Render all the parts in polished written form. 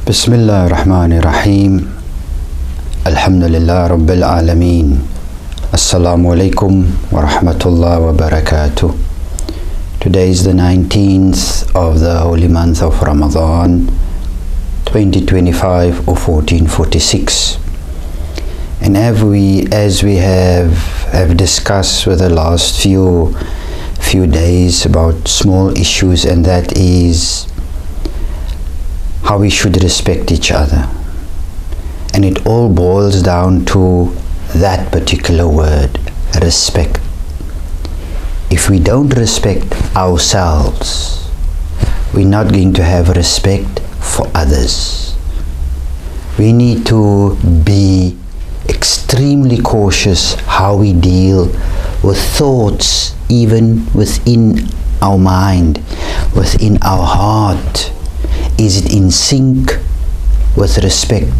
Bismillah ar-Rahman ar-Rahim. Alhamdulillah Rabbil Alameen. Assalamu alaikum wa rahmatullah wa barakatuh. Today is the 19th of the holy month of Ramadan 2025 or 1446. And as we have discussed for the last few days about small issues, and that is how we should respect each other. And it all boils down to that particular word, respect. If we don't respect ourselves, we're not going to have respect for others. We need to be extremely cautious how we deal with thoughts, even within our mind, within our heart. Is it in sync with respect?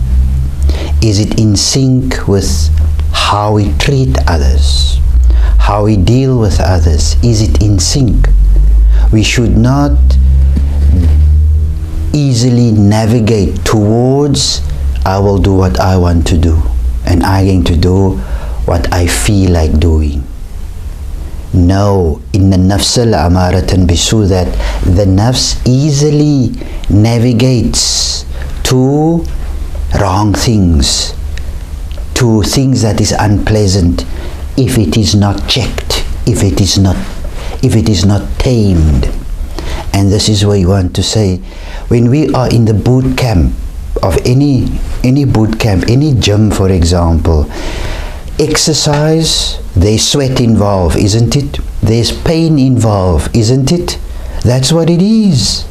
Is it in sync with how we treat others, how we deal with others? Is it in sync? We should not easily navigate towards, I will do what I want to do, and I'm going to do what I feel like doing. No, inna nafsa la'amaratan bisu, that the nafs easily navigates to wrong things, to things that is unpleasant, if it is not checked, if it is not tamed. And this is what you want to say. When we are in the boot camp of any boot camp, any gym for example, exercise, there's sweat involved, isn't it? There's pain involved, isn't it? That's what it is.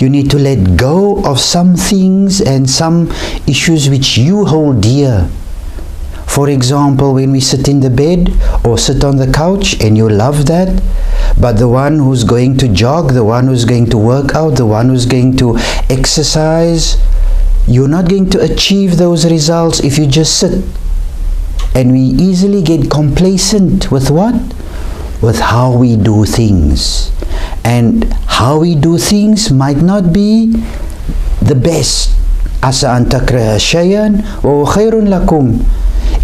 You need to let go of some things and some issues which you hold dear. For example, when we sit in the bed or sit on the couch and you love that, but the one who's going to jog, the one who's going to work out, the one who's going to exercise, you're not going to achieve those results if you just sit. And we easily get complacent with what? With how we do things. And how we do things might not be the best. Asa an takraha shay'an wa huwa khairun lakum.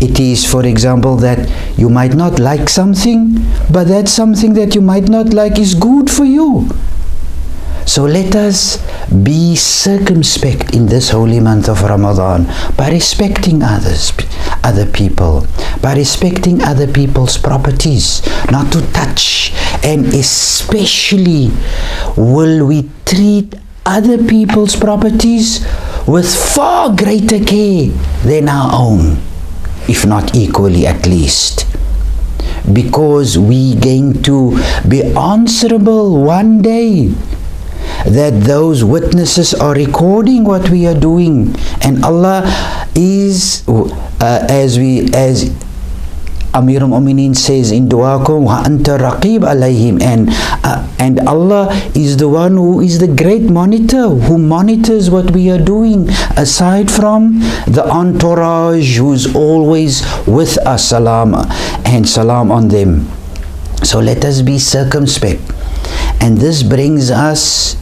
It is, for example, that you might not like something, but that something that you might not like is good for you. So let us be circumspect in this holy month of Ramadan by respecting other people, by respecting other people's properties, not to touch, and especially will we treat other people's properties with far greater care than our own, if not equally at least. Because we're going to be answerable one day, that those witnesses are recording what we are doing, and Allah is, as Amir al-Mu'mineen says in du'akum, wa anta raqib alayhim, and Allah is the one who is the great monitor, who monitors what we are doing, aside from the entourage who's always with us, salam on them. So let us be circumspect. And this brings us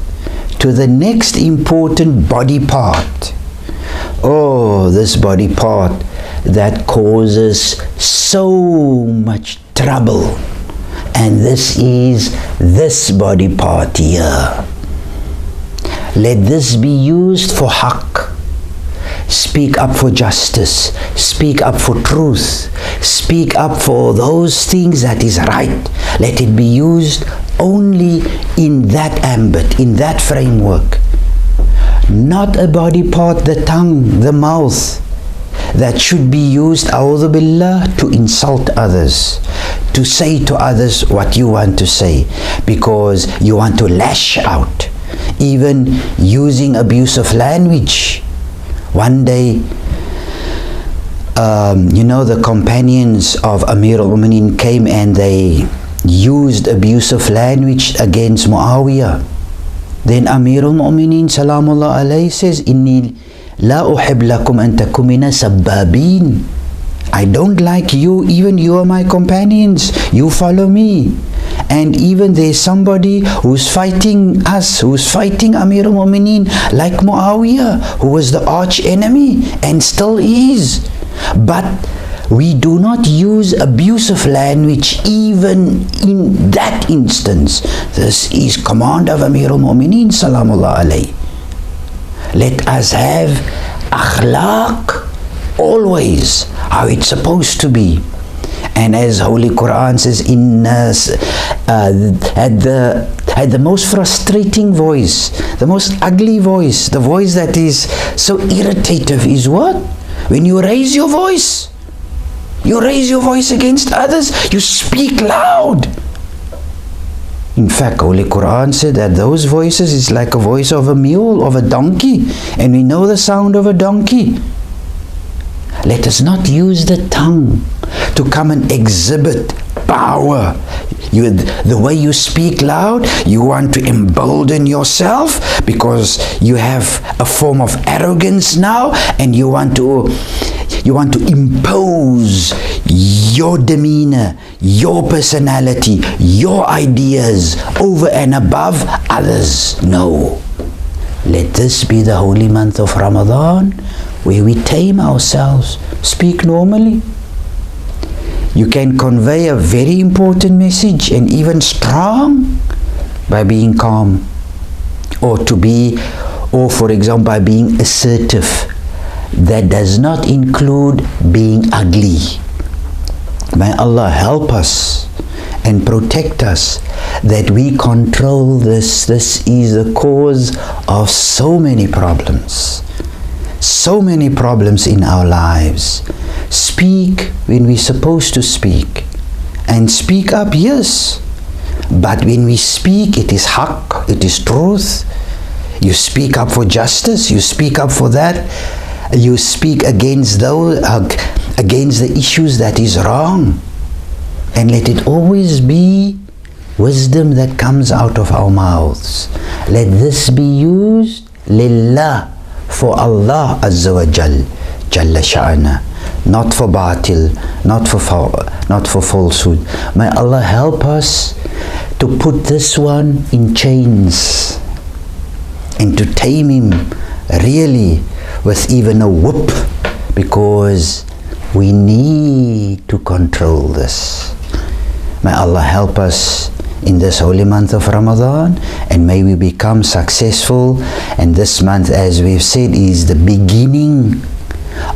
to the next important body part. Oh, this body part that causes so much trouble. And this is this body part here. Let this be used for haqq. Speak up for justice. Speak up for truth. Speak up for those things that is right. Let it be used only in that ambit, in that framework. Not a body part, the tongue, the mouth, that should be used, a'udhu billah, to insult others, to say to others what you want to say, because you want to lash out, even using abusive language. One day, the companions of Amir al-Mu'mineen came and they used abusive language against Muawiyah. Then Amir al-Mu'mineen salamullah alayhi says, Inni la uhib lakum an takumina sabbabin. I don't like you, even you are my companions, you follow me. And even there's somebody who's fighting us, who's fighting Amir al-Mu'mineen, like Muawiyah, who was the arch enemy and still is. But we do not use abusive language even in that instance. This is command of Amir al-Mu'mineen salamullah alayhi. Let us have akhlaq always how it's supposed to be. And as Holy Quran says, had the most frustrating voice, the most ugly voice, the voice that is so irritative is what? When you raise your voice. You raise your voice against others. You speak loud. In fact, Holy Quran said that those voices is like a voice of a mule, of a donkey. And we know the sound of a donkey. Let us not use the tongue to come and exhibit power. The way you speak loud, you want to embolden yourself because you have a form of arrogance now, and you want to impose your demeanor, your personality, your ideas over and above others. No. Let this be the holy month of Ramadan, where we tame ourselves, speak normally. You can convey a very important message and even strong by being calm, or for example, by being assertive. That does not include being ugly. May Allah help us and protect us that we control this. This is the cause of so many problems. So many problems in our lives. Speak when we're supposed to speak. And speak up, yes. But when we speak, it is haqq, it is truth. You speak up for justice, you speak up for that. You speak against the issues that is wrong. And let it always be wisdom that comes out of our mouths. Let this be used lillah, for Allah Azza wa Jal, Jalla Sha'ana, not for batil, not for falsehood. May Allah help us to put this one in chains and to tame him really with even a whip, because we need to control this. May Allah help us in this holy month of Ramadan, and may we become successful. And this month, as we've said, is the beginning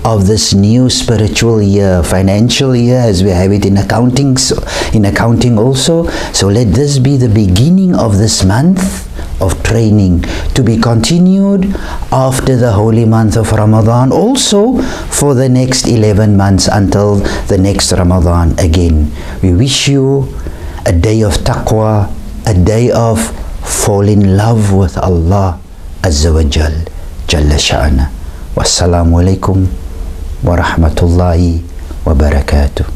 of this new spiritual year, financial year, as we have it in accounting also. So let this be the beginning of this month of training, to be continued after the holy month of Ramadan, also for the next 11 months until the next Ramadan again. We wish you a day of taqwa, a day of fall in love with Allah Azza wa Jal, Jalla Sha'ana. Wassalamu alaikum wa rahmatullahi wa barakatuh.